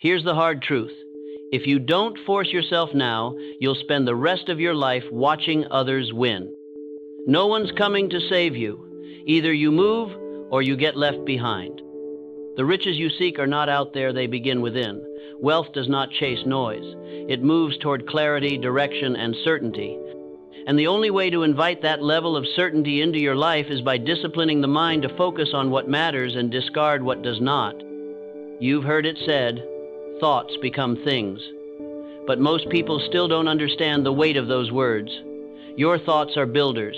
Here's the hard truth. If you don't force yourself now, you'll spend the rest of your life watching others win. No one's coming to save you. Either you move or you get left behind. The riches you seek are not out there, they begin within. Wealth does not chase noise. It moves toward clarity, direction, and certainty. And the only way to invite that level of certainty into your life is by disciplining the mind to focus on what matters and discard what does not. You've heard it said, thoughts become things. But most people still don't understand the weight of those words. Your thoughts are builders,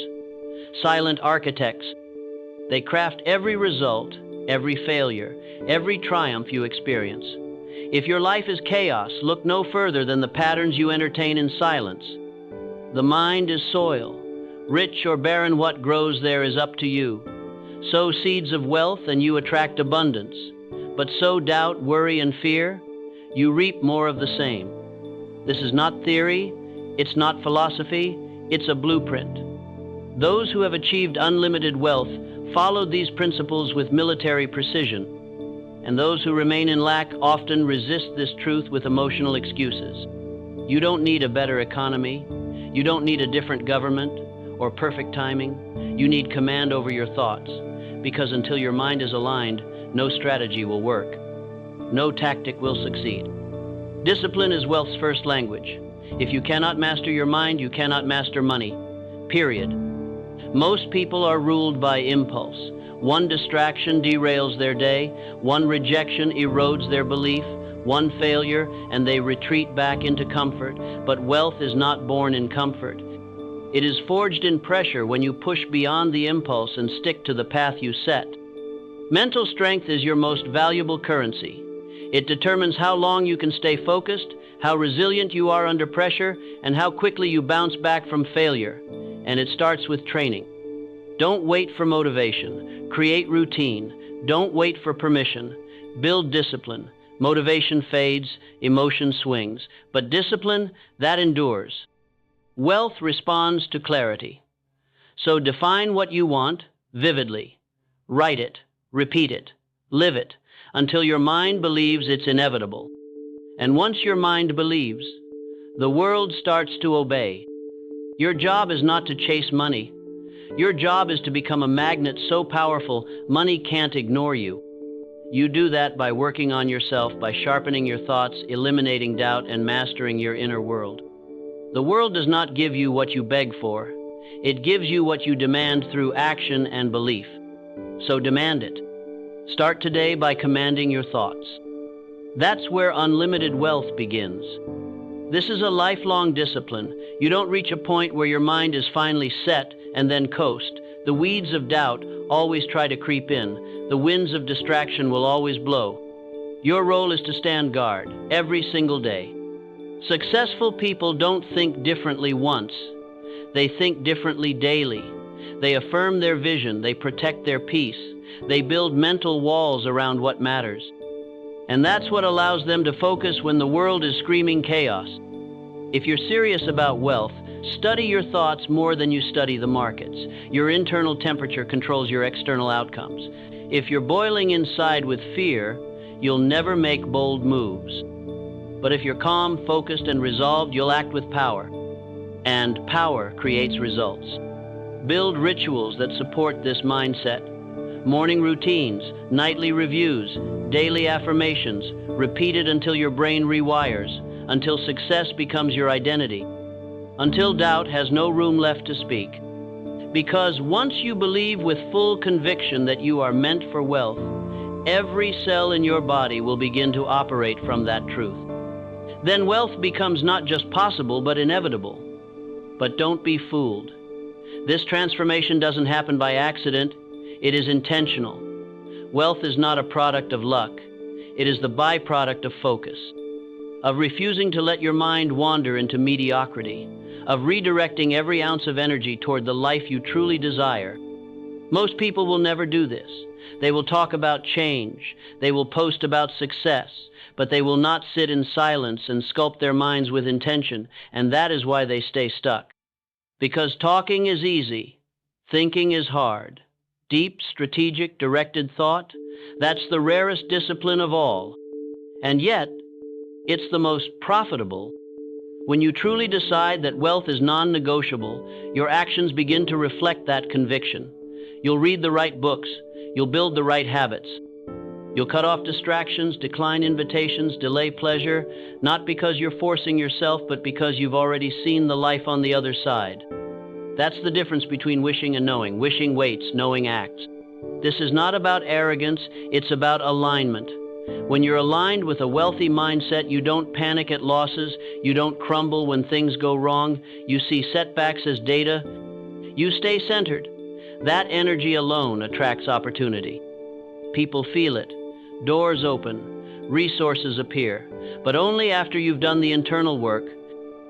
silent architects. They craft every result, every failure, every triumph you experience. If your life is chaos, look no further than the patterns you entertain in silence. The mind is soil. Rich or barren, what grows there is up to you. Sow seeds of wealth and you attract abundance. But sow doubt, worry, and fear, you reap more of the same. This is not theory, it's not philosophy, it's a blueprint. Those who have achieved unlimited wealth followed these principles with military precision, and those who remain in lack often resist this truth with emotional excuses. You don't need a better economy, you don't need a different government or perfect timing. You need command over your thoughts, because until your mind is aligned, no strategy will work. No tactic will succeed. Discipline is wealth's first language. If you cannot master your mind, you cannot master money. Period. Most people are ruled by impulse. One distraction derails their day, one rejection erodes their belief, one failure, and they retreat back into comfort. But wealth is not born in comfort. It is forged in pressure when you push beyond the impulse and stick to the path you set. Mental strength is your most valuable currency. It determines how long you can stay focused, how resilient you are under pressure, and how quickly you bounce back from failure. And it starts with training. Don't wait for motivation. Create routine. Don't wait for permission. Build discipline. Motivation fades, emotion swings. But discipline, that endures. Wealth responds to clarity. So define what you want vividly. Write it, repeat it, live it, until your mind believes it's inevitable. And once your mind believes, the world starts to obey. Your job is not to chase money. Your job is to become a magnet so powerful, money can't ignore you. You do that by working on yourself, by sharpening your thoughts, eliminating doubt, and mastering your inner world. The world does not give you what you beg for. It gives you what you demand through action and belief. So demand it. Start today by commanding your thoughts. That's where unlimited wealth begins. This is a lifelong discipline. You don't reach a point where your mind is finally set and then coast. The weeds of doubt always try to creep in. The winds of distraction will always blow. Your role is to stand guard every single day. Successful people don't think differently once. They think differently daily. They affirm their vision. They protect their peace. They build mental walls around what matters. And that's what allows them to focus when the world is screaming chaos. If you're serious about wealth, study your thoughts more than you study the markets. Your internal temperature controls your external outcomes. If you're boiling inside with fear, you'll never make bold moves. But if you're calm, focused, and resolved, you'll act with power. And power creates results. Build rituals that support this mindset. Morning routines, nightly reviews, daily affirmations, repeated until your brain rewires, until success becomes your identity, until doubt has no room left to speak. Because once you believe with full conviction that you are meant for wealth, every cell in your body will begin to operate from that truth. Then wealth becomes not just possible, but inevitable. But don't be fooled. This transformation doesn't happen by accident. It is intentional. Wealth is not a product of luck. It is the byproduct of focus, of refusing to let your mind wander into mediocrity, of redirecting every ounce of energy toward the life you truly desire. Most people will never do this. They will talk about change. They will post about success, but they will not sit in silence and sculpt their minds with intention, and that is why they stay stuck. Because talking is easy, thinking is hard. Deep, strategic, directed thought, that's the rarest discipline of all. And yet, It's the most profitable. When you truly decide that wealth is non-negotiable, your actions begin to reflect that conviction. You'll read the right books. You'll build the right habits. You'll cut off distractions, decline invitations, delay pleasure, not because you're forcing yourself, but because you've already seen the life on the other side. That's the difference between wishing and knowing. Wishing waits, knowing acts. This is not about arrogance, it's about alignment. When you're aligned with a wealthy mindset, you don't panic at losses, you don't crumble when things go wrong, you see setbacks as data, you stay centered. That energy alone attracts opportunity. People feel it. Doors open. Resources appear. But only after you've done the internal work.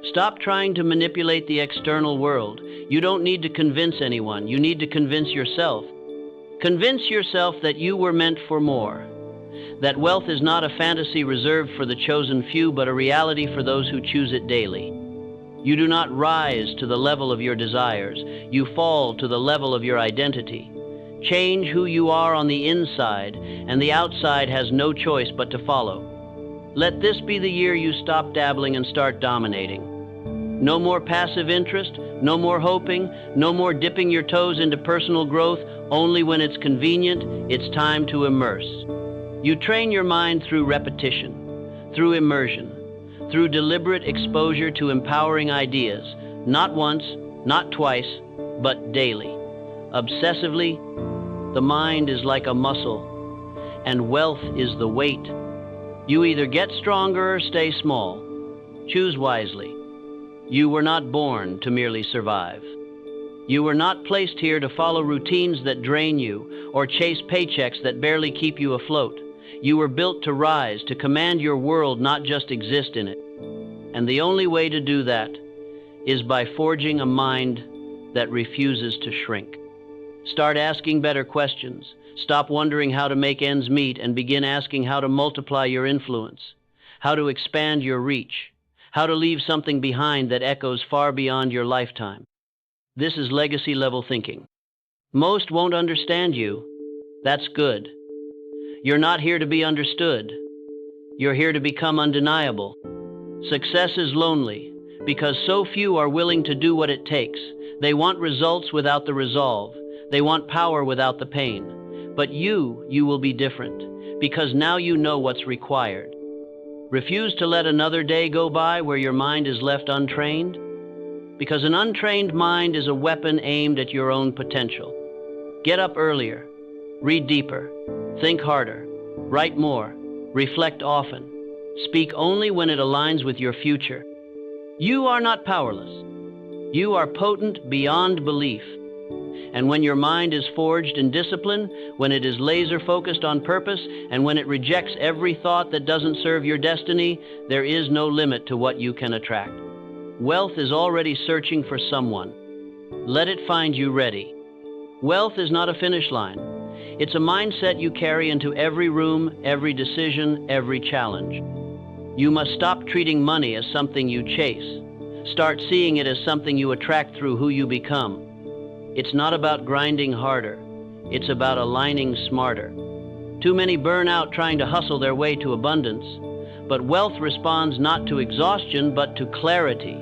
Stop trying to manipulate the external world. You don't need to convince anyone. You need to convince yourself. Convince yourself that you were meant for more. That wealth is not a fantasy reserved for the chosen few, but a reality for those who choose it daily. You do not rise to the level of your desires. You fall to the level of your identity. Change who you are on the inside, and the outside has no choice but to follow. Let this be the year you stop dabbling and start dominating. No more passive interest, no more hoping, no more dipping your toes into personal growth. Only when it's convenient, it's time to immerse. You train your mind through repetition, through immersion, through deliberate exposure to empowering ideas, not once, not twice, but daily. Obsessively, the mind is like a muscle, and wealth is the weight. You either get stronger or stay small. Choose wisely. You were not born to merely survive. You were not placed here to follow routines that drain you or chase paychecks that barely keep you afloat. You were built to rise, to command your world, not just exist in it. And the only way to do that is by forging a mind that refuses to shrink. Start asking better questions. Stop wondering how to make ends meet and begin asking how to multiply your influence, how to expand your reach, how to leave something behind that echoes far beyond your lifetime. This is legacy-level thinking. Most won't understand you. That's good. You're not here to be understood. You're here to become undeniable. Success is lonely because so few are willing to do what it takes. They want results without the resolve. They want power without the pain. But you will be different because now you know what's required. Refuse to let another day go by where your mind is left untrained, because an untrained mind is a weapon aimed at your own potential. Get up earlier, read deeper, think harder, write more, reflect often, speak only when it aligns with your future. You are not powerless. You are potent beyond belief. And when your mind is forged in discipline, when it is laser-focused on purpose, and when it rejects every thought that doesn't serve your destiny, there is no limit to what you can attract. Wealth is already searching for someone. Let it find you ready. Wealth is not a finish line. It's a mindset you carry into every room, every decision, every challenge. You must stop treating money as something you chase. Start seeing it as something you attract through who you become. It's not about grinding harder. It's about aligning smarter. Too many burn out trying to hustle their way to abundance. But wealth responds not to exhaustion, but to clarity.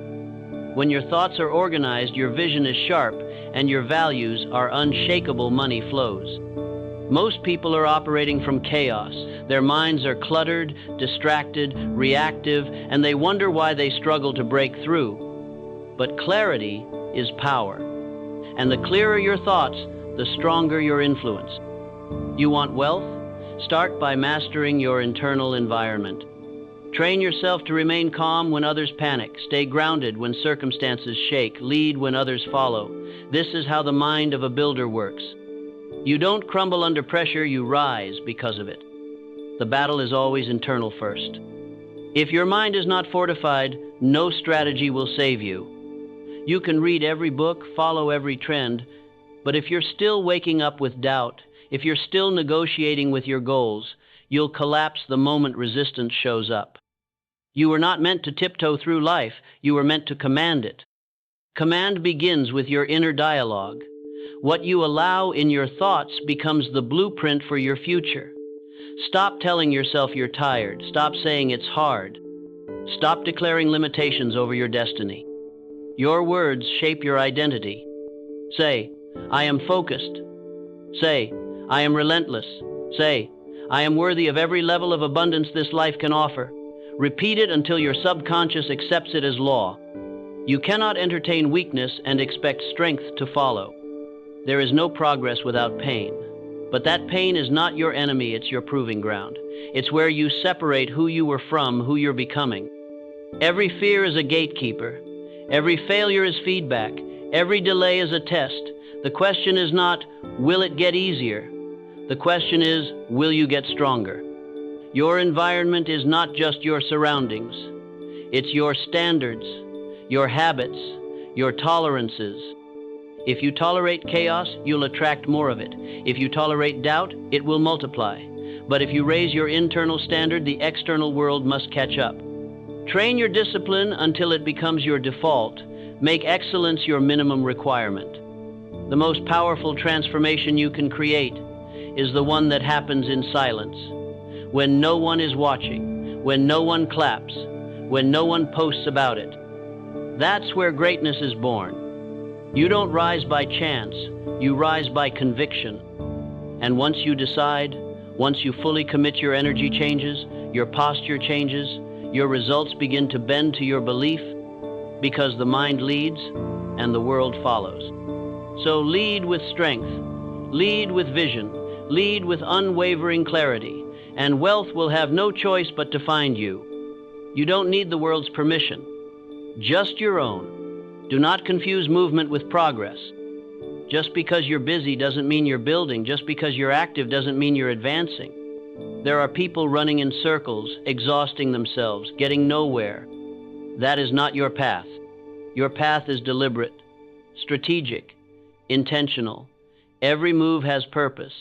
When your thoughts are organized, your vision is sharp, and your values are unshakable, money flows. Most people are operating from chaos. Their minds are cluttered, distracted, reactive, and they wonder why they struggle to break through. But clarity is power. And the clearer your thoughts, the stronger your influence. You want wealth? Start by mastering your internal environment. Train yourself to remain calm when others panic. Stay grounded when circumstances shake. Lead when others follow. This is how the mind of a builder works. You don't crumble under pressure, you rise because of it. The battle is always internal first. If your mind is not fortified, no strategy will save you. You can read every book, follow every trend, but if you're still waking up with doubt, if you're still negotiating with your goals, you'll collapse the moment resistance shows up. You were not meant to tiptoe through life, you were meant to command it. Command begins with your inner dialogue. What you allow in your thoughts becomes the blueprint for your future. Stop telling yourself you're tired. Stop saying it's hard. Stop declaring limitations over your destiny. Your words shape your identity. Say, I am focused. Say, I am relentless. Say, I am worthy of every level of abundance this life can offer. Repeat it until your subconscious accepts it as law. You cannot entertain weakness and expect strength to follow. There is no progress without pain. But that pain is not your enemy, it's your proving ground. It's where you separate who you were from who you're becoming. Every fear is a gatekeeper. Every failure is feedback. Every delay is a test. The question is not, will it get easier? The question is, will you get stronger? Your environment is not just your surroundings. It's your standards, your habits, your tolerances. If you tolerate chaos, you'll attract more of it. If you tolerate doubt, it will multiply. But if you raise your internal standard, the external world must catch up. Train your discipline until it becomes your default. Make excellence your minimum requirement. The most powerful transformation you can create is the one that happens in silence. When no one is watching, when no one claps, when no one posts about it. That's where greatness is born. You don't rise by chance, you rise by conviction. And once you decide, once you fully commit, your energy changes, your posture changes, your results begin to bend to your belief, because the mind leads and the world follows. So lead with strength, lead with vision, lead with unwavering clarity, and wealth will have no choice but to find you. You don't need the world's permission, just your own. Do not confuse movement with progress. Just because you're busy doesn't mean you're building. Just because you're active doesn't mean you're advancing. There are people running in circles, exhausting themselves, getting nowhere. That is not your path. Your path is deliberate, strategic, intentional. Every move has purpose.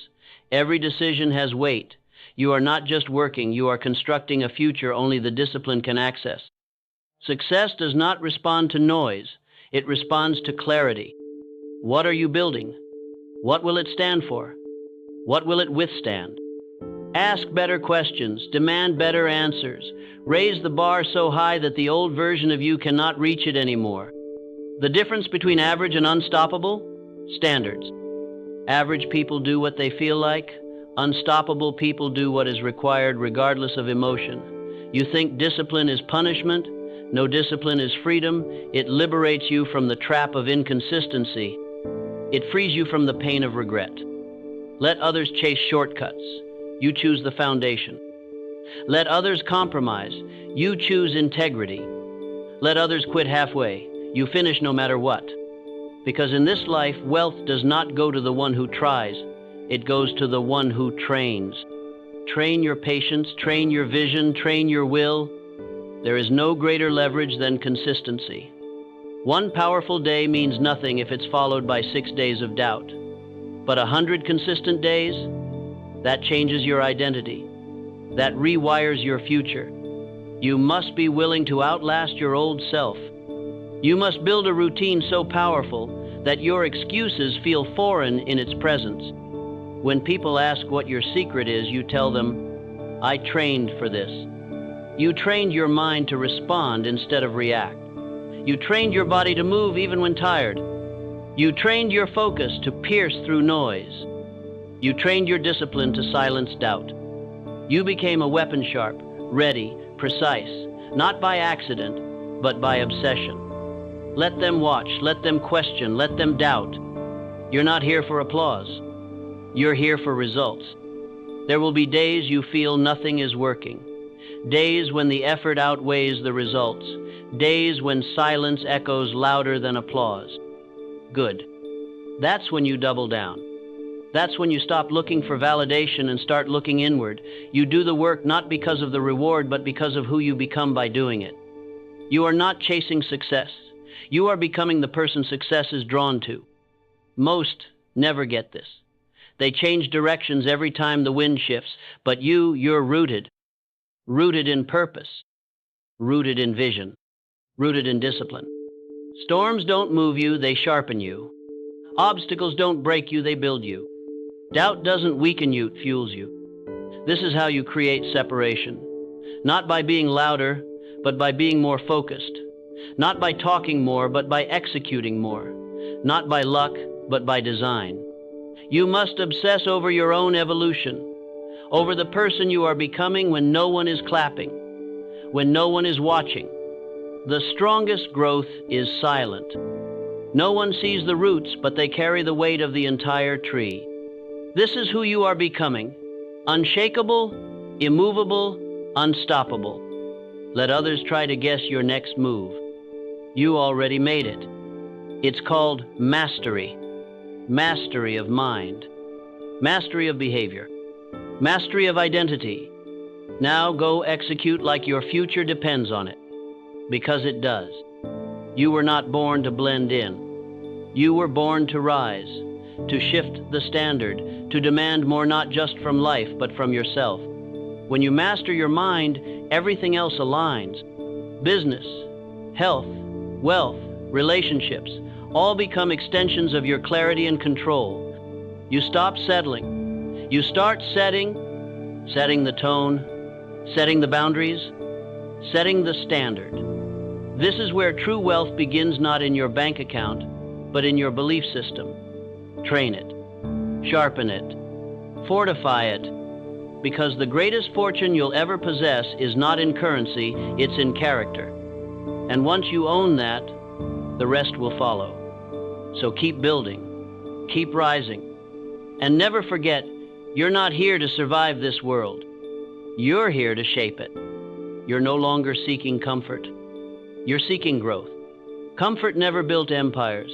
Every decision has weight. You are not just working, you are constructing a future only the discipline can access. Success does not respond to noise. It responds to clarity. What are you building? What will it stand for? What will it withstand? Ask better questions, demand better answers. Raise the bar so high that the old version of you cannot reach it anymore. The difference between average and unstoppable? Standards. Average people do what they feel like. Unstoppable people do what is required regardless of emotion. You think discipline is punishment? No, discipline is freedom. It liberates you from the trap of inconsistency. It frees you from the pain of regret. Let others chase shortcuts. You choose the foundation. Let others compromise. You choose integrity. Let others quit halfway. You finish no matter what. Because in this life, wealth does not go to the one who tries. It goes to the one who trains. Train your patience, train your vision, train your will. There is no greater leverage than consistency. One powerful day means nothing if it's followed by 6 days of doubt. But 100 consistent days, that changes your identity. That rewires your future. You must be willing to outlast your old self. You must build a routine so powerful that your excuses feel foreign in its presence. When people ask what your secret is, you tell them, I trained for this. You trained your mind to respond instead of react. You trained your body to move even when tired. You trained your focus to pierce through noise. You trained your discipline to silence doubt. You became a weapon sharp, ready, precise, not by accident, but by obsession. Let them watch, let them question, let them doubt. You're not here for applause. You're here for results. There will be days you feel nothing is working. Days when the effort outweighs the results. Days when silence echoes louder than applause. Good. That's when you double down. That's when you stop looking for validation and start looking inward. You do the work not because of the reward, but because of who you become by doing it. You are not chasing success. You are becoming the person success is drawn to. Most never get this. They change directions every time the wind shifts, but you're rooted. Rooted in purpose. Rooted in vision. Rooted in discipline. Storms don't move you, they sharpen you. Obstacles don't break you, they build you. Doubt doesn't weaken you, it fuels you. This is how you create separation. Not by being louder, but by being more focused. Not by talking more, but by executing more. Not by luck, but by design. You must obsess over your own evolution, over the person you are becoming when no one is clapping, when no one is watching. The strongest growth is silent. No one sees the roots, but they carry the weight of the entire tree. This is who you are becoming: unshakable, immovable, unstoppable. Let others try to guess your next move. You already made it. It's called mastery. Mastery of mind. Mastery of behavior. Mastery of identity. Now go execute like your future depends on it. Because it does. You were not born to blend in. You were born to rise, to shift the standard, to demand more not just from life, but from yourself. When you master your mind, everything else aligns. Business, health, wealth, relationships, all become extensions of your clarity and control. You stop settling. You start setting the tone, setting the boundaries, setting the standard. This is where true wealth begins, not in your bank account, but in your belief system. Train it, sharpen it, fortify it, because the greatest fortune you'll ever possess is not in currency, it's in character. And once you own that, the rest will follow. So keep building, keep rising, and never forget, you're not here to survive this world. You're here to shape it. You're no longer seeking comfort. You're seeking growth. Comfort never built empires.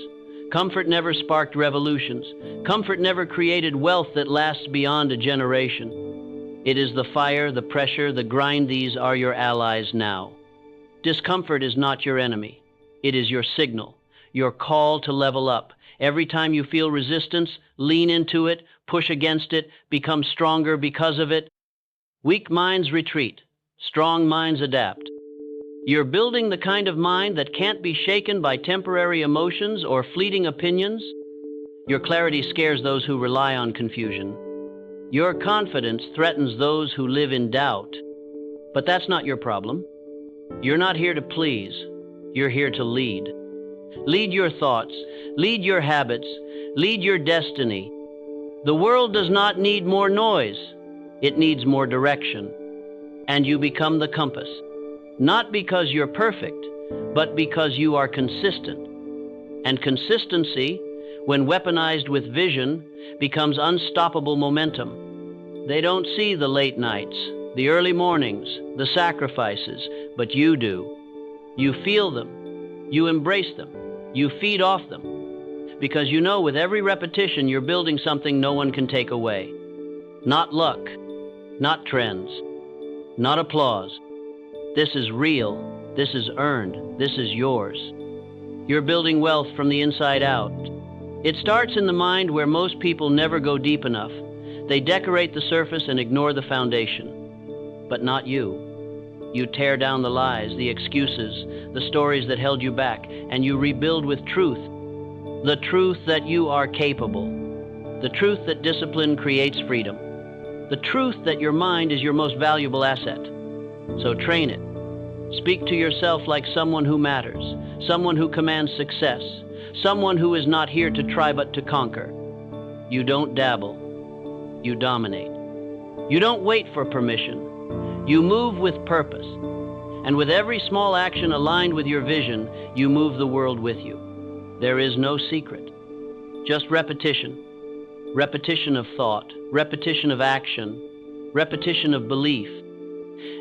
Comfort never sparked revolutions. Comfort never created wealth that lasts beyond a generation. It is the fire, the pressure, the grind. These are your allies now. Discomfort is not your enemy. It is your signal, your call to level up. Every time you feel resistance, lean into it, push against it, become stronger because of it. Weak minds retreat. Strong minds adapt. You're building the kind of mind that can't be shaken by temporary emotions or fleeting opinions. Your clarity scares those who rely on confusion. Your confidence threatens those who live in doubt. But that's not your problem. You're not here to please. You're here to lead. Lead your thoughts, lead your habits, lead your destiny. The world does not need more noise. It needs more direction. And you become the compass. Not because you're perfect, but because you are consistent. And consistency, when weaponized with vision, becomes unstoppable momentum. They don't see the late nights, the early mornings, the sacrifices, but you do. You feel them. You embrace them. You feed off them. Because you know with every repetition you're building something no one can take away. Not luck, not trends, not applause. This is real. This is earned. This is yours. You're building wealth from the inside out. It starts in the mind where most people never go deep enough. They decorate the surface and ignore the foundation. But not you. You tear down the lies, the excuses, the stories that held you back, and you rebuild with truth. The truth that you are capable. The truth that discipline creates freedom. The truth that your mind is your most valuable asset. So train it. Speak to yourself like someone who matters, someone who commands success, someone who is not here to try but to conquer. You don't dabble. You dominate. You don't wait for permission. You move with purpose. And with every small action aligned with your vision, you move the world with you. There is no secret. Just repetition. Repetition of thought, repetition of action, repetition of belief.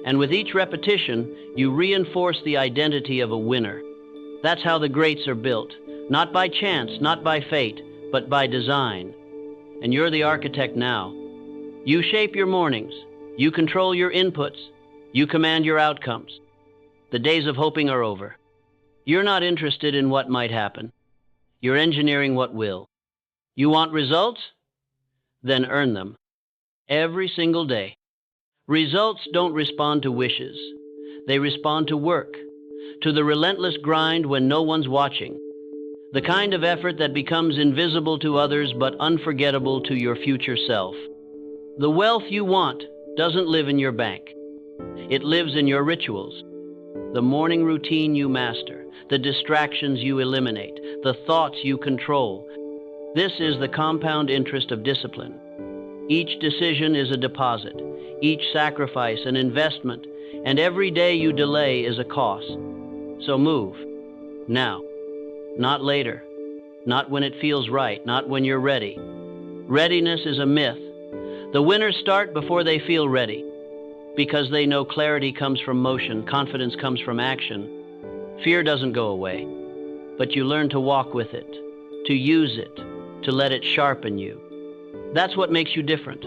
And with each repetition, you reinforce the identity of a winner. That's how the greats are built. Not by chance, not by fate, but by design. And you're the architect now. You shape your mornings. You control your inputs. You command your outcomes. The days of hoping are over. You're not interested in what might happen. You're engineering what will. You want results? Then earn them. Every single day. Results don't respond to wishes. They respond to work, to the relentless grind when no one's watching, the kind of effort that becomes invisible to others but unforgettable to your future self. The wealth you want doesn't live in your bank. It lives in your rituals, The morning routine you master, the distractions you eliminate, the thoughts you control. This is the compound interest of discipline. Each decision is a deposit, each sacrifice an investment, and every day you delay is a cost. So move, now, not later, not when it feels right, not when you're ready. Readiness is a myth. The winners start before they feel ready, because they know clarity comes from motion, confidence comes from action. Fear doesn't go away, but you learn to walk with it, to use it, to let it sharpen you. That's what makes you different.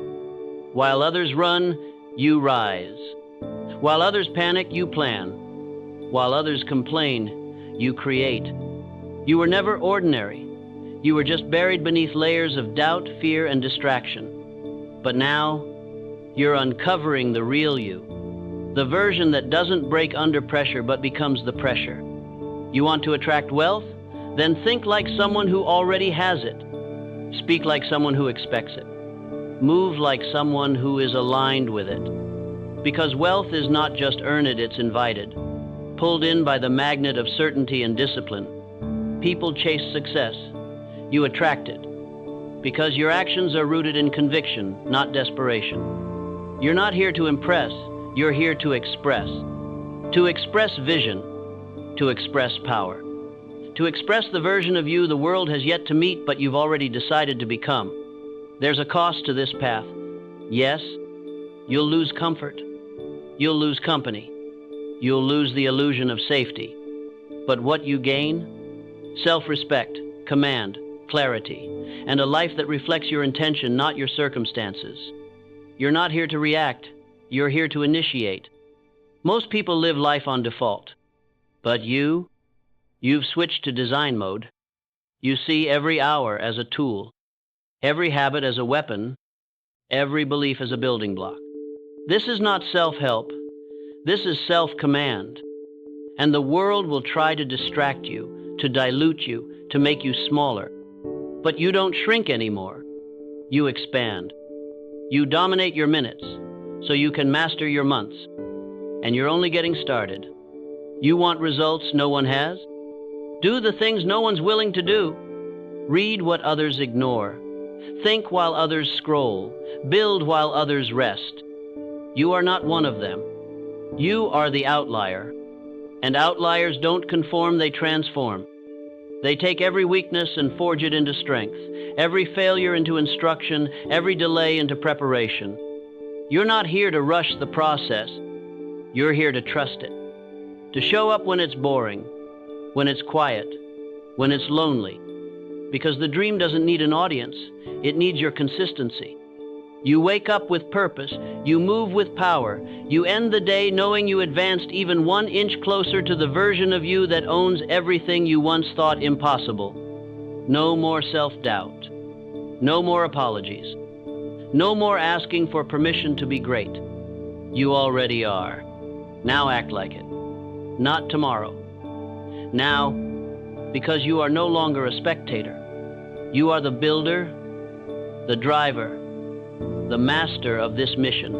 While others run, you rise. While others panic, you plan. While others complain, you create. You were never ordinary. You were just buried beneath layers of doubt, fear, and distraction. But now, you're uncovering the real you, the version that doesn't break under pressure but becomes the pressure. You want to attract wealth? Then think like someone who already has it. Speak like someone who expects it. Move like someone who is aligned with it. Because wealth is not just earned, it's invited. Pulled in by the magnet of certainty and discipline. People chase success. You attract it. Because your actions are rooted in conviction, not desperation. You're not here to impress, you're here to express. To express vision, to express power. To express the version of you the world has yet to meet, but you've already decided to become. There's a cost to this path. Yes, you'll lose comfort. You'll lose company. You'll lose the illusion of safety. But what you gain? Self-respect, command, clarity, and a life that reflects your intention, not your circumstances. You're not here to react. You're here to initiate. Most people live life on default. But you've switched to design mode. You see every hour as a tool, every habit as a weapon, every belief as a building block. This is not self-help. This is self-command. And the world will try to distract you, to dilute you, to make you smaller. But you don't shrink anymore. You expand. You dominate your minutes, so you can master your months. And you're only getting started. You want results no one has? Do the things no one's willing to do. Read what others ignore. Think while others scroll. Build while others rest. You are not one of them. You are the outlier. And outliers don't conform, they transform. They take every weakness and forge it into strength, every failure into instruction, every delay into preparation. You're not here to rush the process. You're here to trust it. To show up when it's boring, when it's quiet, when it's lonely. Because the dream doesn't need an audience, it needs your consistency. You wake up with purpose, you move with power, you end the day knowing you advanced even 1 inch closer to the version of you that owns everything you once thought impossible. No more self-doubt. No more apologies. No more asking for permission to be great. You already are. Now act like it. Not tomorrow. Now, because you are no longer a spectator. You are the builder, the driver, the master of this mission.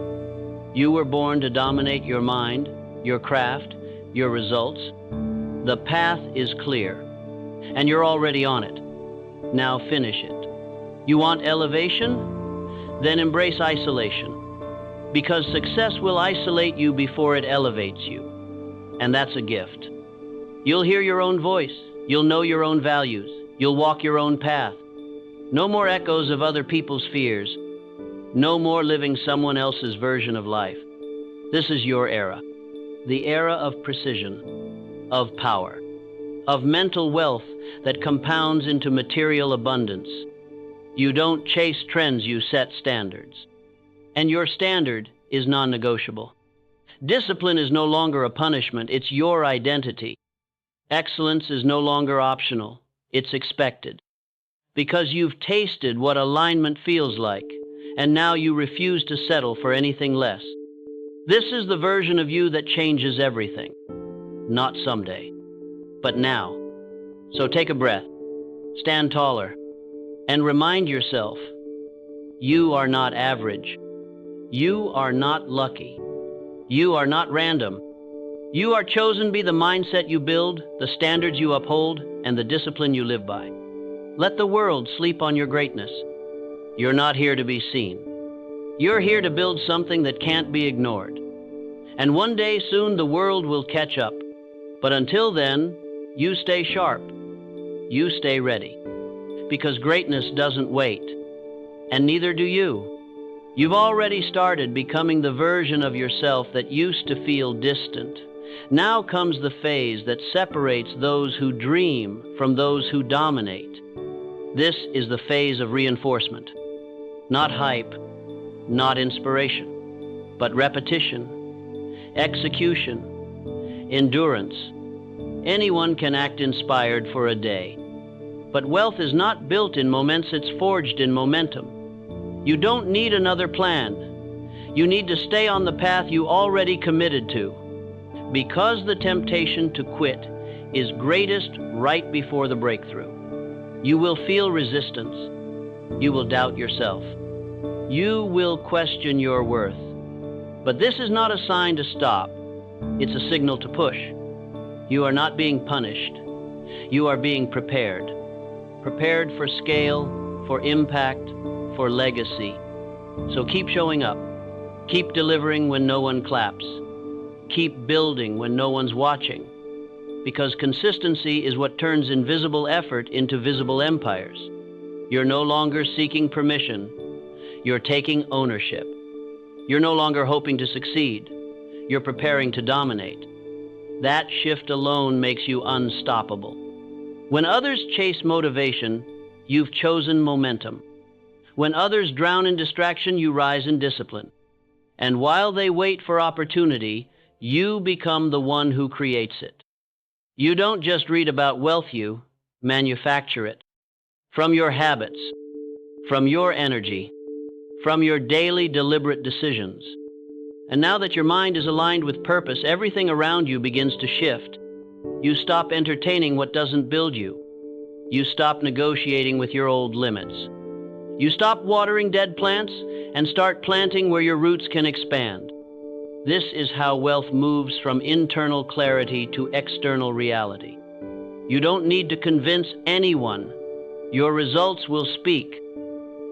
You were born to dominate your mind, your craft, your results. The path is clear, and you're already on it. Now finish it. You want elevation? Then embrace isolation. Because success will isolate you before it elevates you. And that's a gift. You'll hear your own voice. You'll know your own values. You'll walk your own path. No more echoes of other people's fears. No more living someone else's version of life. This is your era. The era of precision, of power, of mental wealth that compounds into material abundance. You don't chase trends, you set standards. And your standard is non-negotiable. Discipline is no longer a punishment, it's your identity. Excellence is no longer optional, it's expected. Because you've tasted what alignment feels like, and now you refuse to settle for anything less. This is the version of you that changes everything. Not someday, but now. So take a breath, stand taller, and remind yourself, you are not average. You are not lucky. You are not random. You are chosen by the mindset you build, the standards you uphold, and the discipline you live by. Let the world sleep on your greatness. You're not here to be seen. You're here to build something that can't be ignored. And one day soon the world will catch up. But until then, you stay sharp. You stay ready. Because greatness doesn't wait. And neither do you. You've already started becoming the version of yourself that used to feel distant. Now comes the phase that separates those who dream from those who dominate. This is the phase of reinforcement. Not hype, not inspiration, but repetition, execution, endurance. Anyone can act inspired for a day. But wealth is not built in moments, it's forged in momentum. You don't need another plan. You need to stay on the path you already committed to. Because the temptation to quit is greatest right before the breakthrough. You will feel resistance. You will doubt yourself. You will question your worth. But this is not a sign to stop. It's a signal to push. You are not being punished. You are being prepared. Prepared for scale, for impact, for legacy. So keep showing up. Keep delivering when no one claps. Keep building when no one's watching. Because consistency is what turns invisible effort into visible empires. You're no longer seeking permission. You're taking ownership. You're no longer hoping to succeed. You're preparing to dominate. That shift alone makes you unstoppable. When others chase motivation, you've chosen momentum. When others drown in distraction, you rise in discipline. And while they wait for opportunity, you become the one who creates it. You don't just read about wealth, you manufacture it. From your habits, from your energy, from your daily deliberate decisions. And now that your mind is aligned with purpose, everything around you begins to shift. You stop entertaining what doesn't build you. You stop negotiating with your old limits. You stop watering dead plants and start planting where your roots can expand. This is how wealth moves from internal clarity to external reality. You don't need to convince anyone. Your results will speak.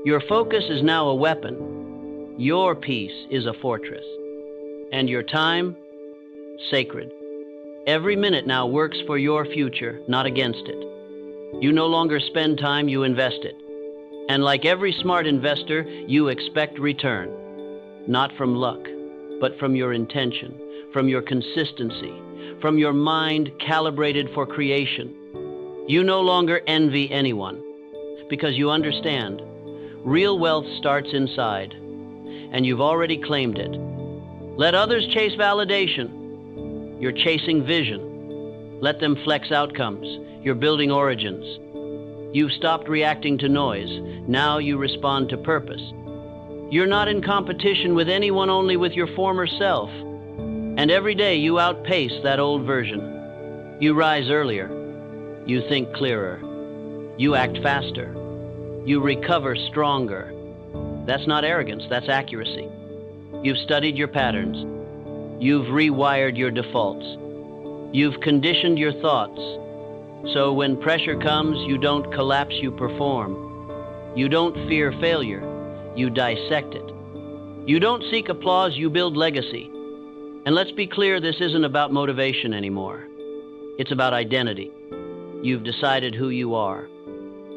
Your focus is now a weapon. Your peace is a fortress. And your time, sacred. Every minute now works for your future, not against it. You no longer spend time, you invest it. And like every smart investor, you expect return. Not from luck, but from your intention, from your consistency, from your mind calibrated for creation. You no longer envy anyone, because you understand, real wealth starts inside, and you've already claimed it. Let others chase validation. You're chasing vision. Let them flex outcomes. You're building origins. You've stopped reacting to noise. Now you respond to purpose. You're not in competition with anyone, only with your former self. And every day you outpace that old version. You rise earlier. You think clearer. You act faster. You recover stronger. That's not arrogance, that's accuracy. You've studied your patterns. You've rewired your defaults. You've conditioned your thoughts. So when pressure comes, you don't collapse, you perform. You don't fear failure, you dissect it. You don't seek applause, you build legacy. And let's be clear, this isn't about motivation anymore. It's about identity. You've decided who you are.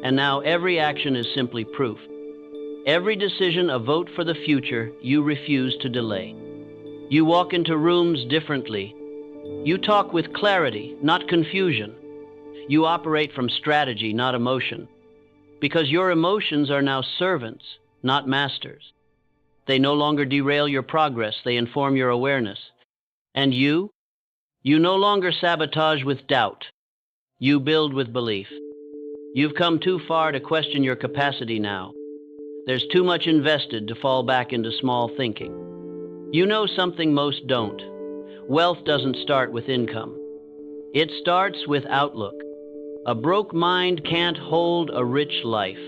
And now every action is simply proof. Every decision a vote for the future you refuse to delay. You walk into rooms differently. You talk with clarity, not confusion. You operate from strategy, not emotion. Because your emotions are now servants, not masters. They no longer derail your progress, they inform your awareness. And you no longer sabotage with doubt. You build with belief. You've come too far to question your capacity now. There's too much invested to fall back into small thinking. You know something most don't. Wealth doesn't start with income. It starts with outlook. A broke mind can't hold a rich life.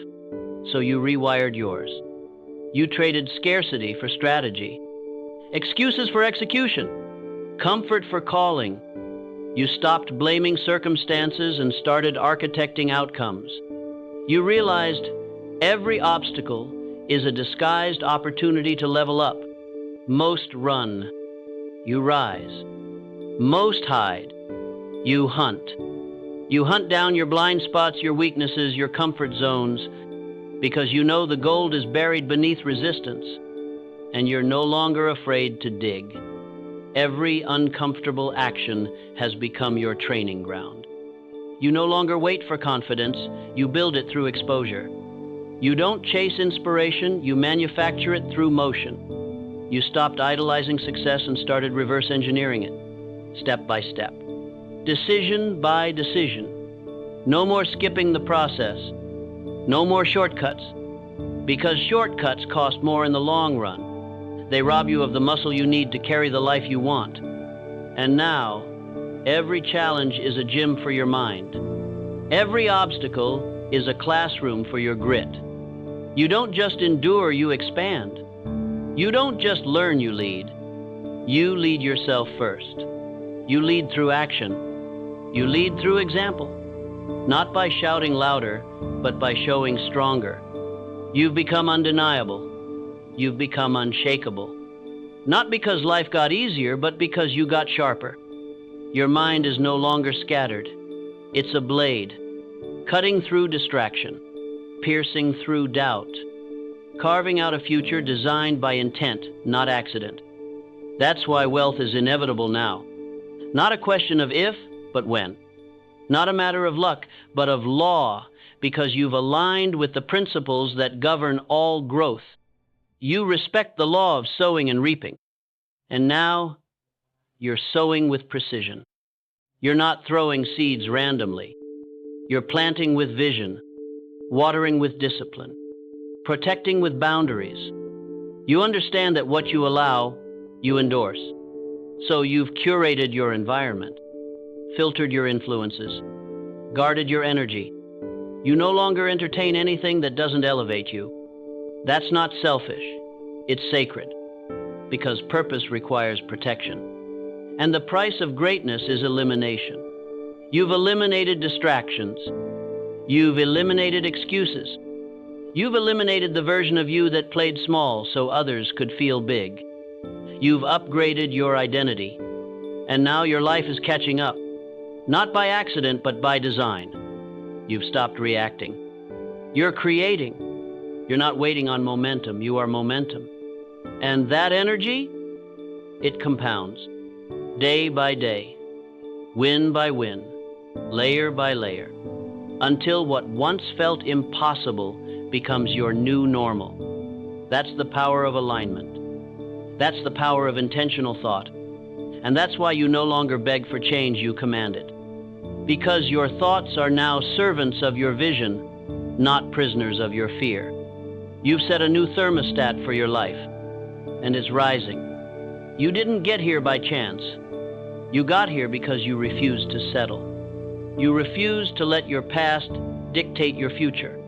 So you rewired yours. You traded scarcity for strategy. Excuses for execution. Comfort for calling. You stopped blaming circumstances and started architecting outcomes. You realized every obstacle is a disguised opportunity to level up. Most run. You rise. Most hide. You hunt. You hunt down your blind spots, your weaknesses, your comfort zones, because you know the gold is buried beneath resistance, and you're no longer afraid to dig. Every uncomfortable action has become your training ground. You no longer wait for confidence, you build it through exposure. You don't chase inspiration, you manufacture it through motion. You stopped idolizing success and started reverse engineering it, step by step. Decision by decision. No more skipping the process. No more shortcuts. Because shortcuts cost more in the long run. They rob you of the muscle you need to carry the life you want. And now, every challenge is a gym for your mind. Every obstacle is a classroom for your grit. You don't just endure, you expand. You don't just learn, you lead. You lead yourself first. You lead through action. You lead through example. Not by shouting louder, but by showing stronger. You've become undeniable. You've become unshakable. Not because life got easier, but because you got sharper. Your mind is no longer scattered. It's a blade, cutting through distraction, piercing through doubt, carving out a future designed by intent, not accident. That's why wealth is inevitable now. Not a question of if, but when. Not a matter of luck, but of law, because you've aligned with the principles that govern all growth. You respect the law of sowing and reaping. And now, you're sowing with precision. You're not throwing seeds randomly. You're planting with vision, watering with discipline, protecting with boundaries. You understand that what you allow, you endorse. So you've curated your environment, filtered your influences, guarded your energy. You no longer entertain anything that doesn't elevate you. That's not selfish, it's sacred, because purpose requires protection. And the price of greatness is elimination. You've eliminated distractions. You've eliminated excuses. You've eliminated the version of you that played small so others could feel big. You've upgraded your identity, and now your life is catching up, not by accident, but by design. You've stopped reacting. You're creating. You're not waiting on momentum, you are momentum. And that energy, it compounds, day by day, win by win, layer by layer, until what once felt impossible becomes your new normal. That's the power of alignment. That's the power of intentional thought. And that's why you no longer beg for change, you command it. Because your thoughts are now servants of your vision, not prisoners of your fear. You've set a new thermostat for your life, and it's rising. You didn't get here by chance. You got here because you refused to settle. You refused to let your past dictate your future.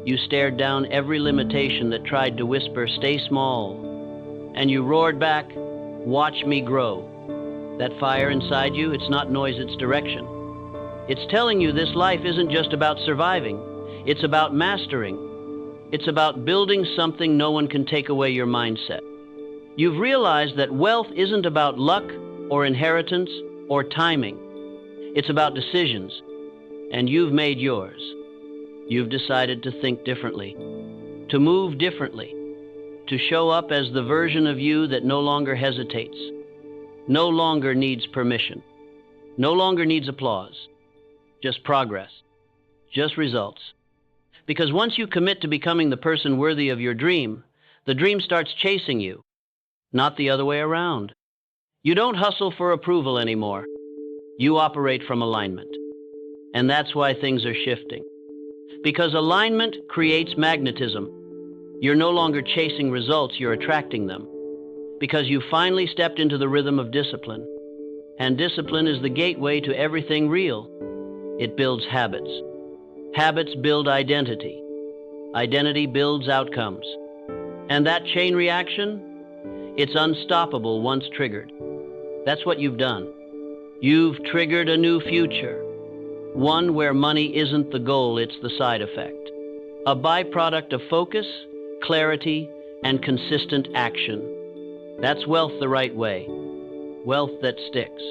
You stared down every limitation that tried to whisper, "Stay small." And you roared back, "Watch me grow." That fire inside you, it's not noise, it's direction. It's telling you this life isn't just about surviving. It's about mastering. It's about building something no one can take away your mindset. You've realized that wealth isn't about luck or inheritance or timing. It's about decisions, and you've made yours. You've decided to think differently, to move differently, to show up as the version of you that no longer hesitates, no longer needs permission, no longer needs applause, just progress, just results. Because once you commit to becoming the person worthy of your dream, the dream starts chasing you, not the other way around. You don't hustle for approval anymore. You operate from alignment. And that's why things are shifting. Because alignment creates magnetism. You're no longer chasing results, you're attracting them. Because you finally stepped into the rhythm of discipline. And discipline is the gateway to everything real. It builds habits. Habits build identity. Identity builds outcomes. And that chain reaction, it's unstoppable once triggered. That's what you've done. You've triggered a new future, one where money isn't the goal, it's the side effect. A byproduct of focus, clarity, and consistent action. That's wealth the right way. Wealth that sticks.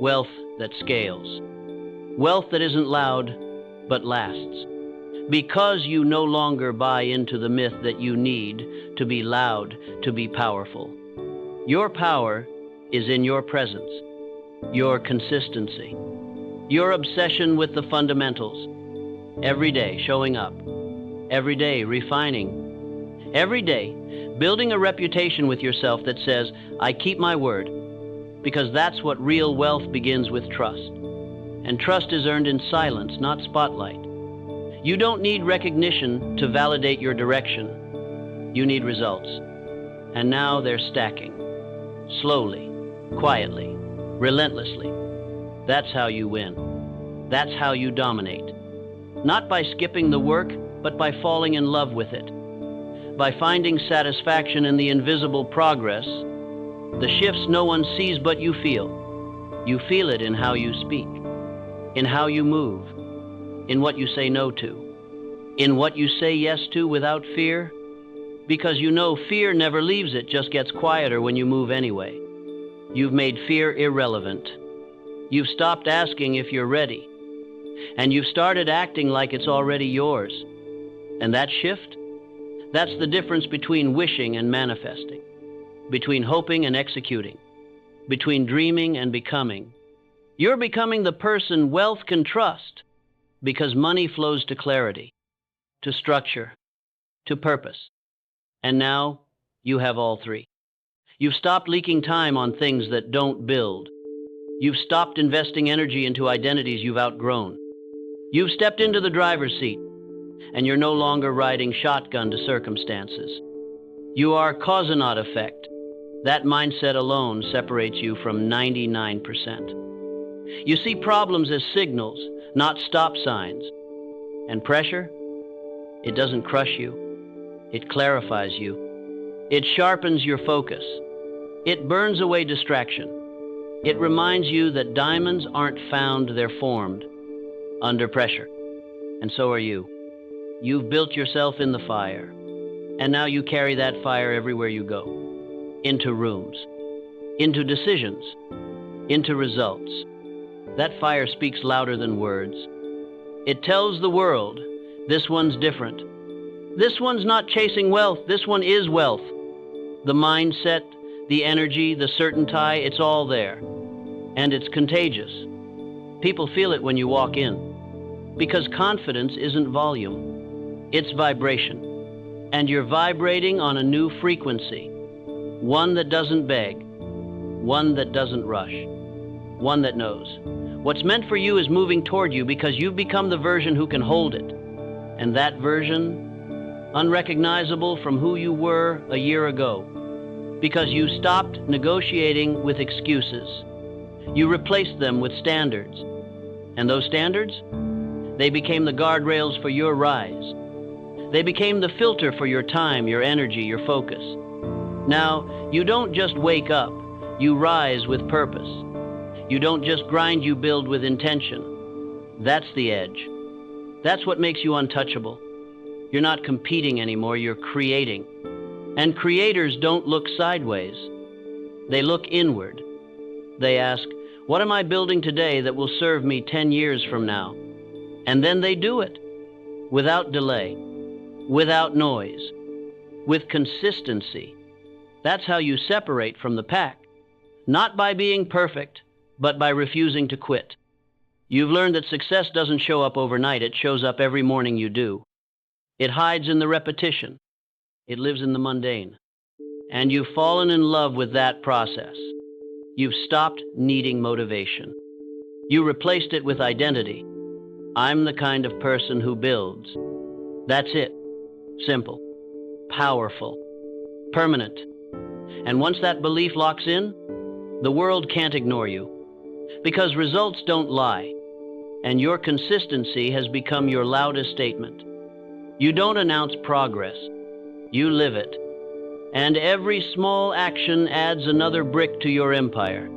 Wealth that scales. Wealth that isn't loud, but lasts. Because you no longer buy into the myth that you need to be loud to be powerful. Your power is in your presence, your consistency, your obsession with the fundamentals. Every day showing up, every day refining, every day building a reputation with yourself that says, I keep my word, because that's what real wealth begins with trust. And trust is earned in silence, not spotlight. You don't need recognition to validate your direction. You need results. And now they're stacking. Slowly, quietly, relentlessly. That's how you win. That's how you dominate. Not by skipping the work, but by falling in love with it. By finding satisfaction in the invisible progress, the shifts no one sees but you feel. You feel it in how you speak, in how you move, in what you say no to, in what you say yes to without fear, because you know fear never leaves, it just gets quieter when you move anyway. You've made fear irrelevant. You've stopped asking if you're ready, and you've started acting like it's already yours. And that shift, that's the difference between wishing and manifesting, between hoping and executing, between dreaming and becoming. You're becoming the person wealth can trust, because money flows to clarity, to structure, to purpose. And now you have all three. You've stopped leaking time on things that don't build. You've stopped investing energy into identities you've outgrown. You've stepped into the driver's seat, and you're no longer riding shotgun to circumstances. You are cause and not effect. That mindset alone separates you from 99%. You see problems as signals, not stop signs. And pressure, it doesn't crush you. It clarifies you. It sharpens your focus. It burns away distraction. It reminds you that diamonds aren't found, they're formed under pressure. And so are you. You've built yourself in the fire. And now you carry that fire everywhere you go. Into rooms, into decisions, into results. That fire speaks louder than words. It tells the world, this one's different. This one's not chasing wealth, this one is wealth. The mindset, the energy, the certainty, it's all there. And it's contagious. People feel it when you walk in. Because confidence isn't volume, it's vibration. And you're vibrating on a new frequency. One that doesn't beg, one that doesn't rush, one that knows. What's meant for you is moving toward you because you've become the version who can hold it. And that version, unrecognizable from who you were a year ago. Because you stopped negotiating with excuses. You replaced them with standards. And those standards? They became the guardrails for your rise. They became the filter for your time, your energy, your focus. Now, you don't just wake up, you rise with purpose. You don't just grind, you build with intention. That's the edge. That's what makes you untouchable. You're not competing anymore, you're creating. And creators don't look sideways. They look inward. They ask, what am I building today that will serve me 10 years from now? And then they do it, without delay, without noise, with consistency. That's how you separate from the pack. Not by being perfect, but by refusing to quit. You've learned that success doesn't show up overnight, it shows up every morning you do. It hides in the repetition. It lives in the mundane. And you've fallen in love with that process. You've stopped needing motivation. You replaced it with identity. I'm the kind of person who builds. That's it. Simple, powerful, permanent. And once that belief locks in, the world can't ignore you. Because results don't lie. And your consistency has become your loudest statement. You don't announce progress. You live it. And every small action adds another brick to your empire.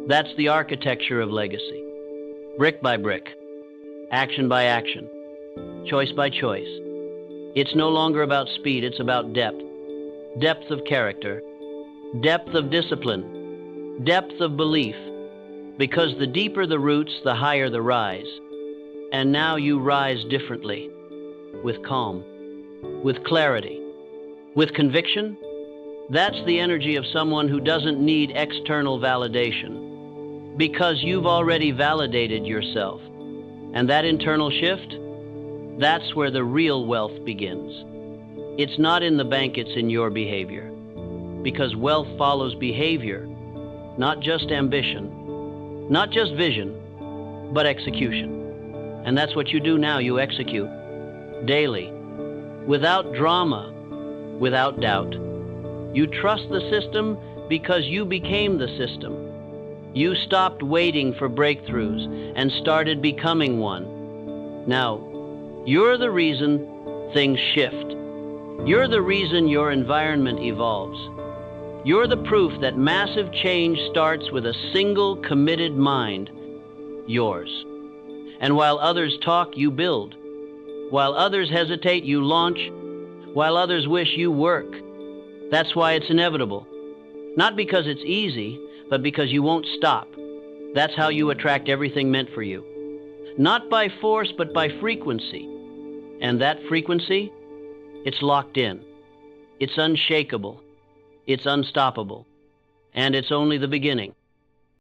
That's the architecture of legacy. Brick by brick, action by action, choice by choice. It's no longer about speed, it's about depth. Depth of character, depth of discipline, depth of belief. Because the deeper the roots, the higher the rise. And now you rise differently, with calm, with clarity, with conviction. That's the energy of someone who doesn't need external validation, because you've already validated yourself. And that internal shift, that's where the real wealth begins. It's not in the bank, it's in your behavior. Because wealth follows behavior, not just ambition, not just vision, but execution. And that's what you do now. You execute daily, without drama, without doubt. You trust the system because you became the system. You stopped waiting for breakthroughs and started becoming one. Now, you're the reason things shift. You're the reason your environment evolves. You're the proof that massive change starts with a single committed mind, yours. And while others talk, you build. While others hesitate, you launch. While others wish, you work. That's why it's inevitable. Not because it's easy, but because you won't stop. That's how you attract everything meant for you. Not by force, but by frequency. And that frequency, it's locked in. It's unshakable. It's unstoppable. And it's only the beginning.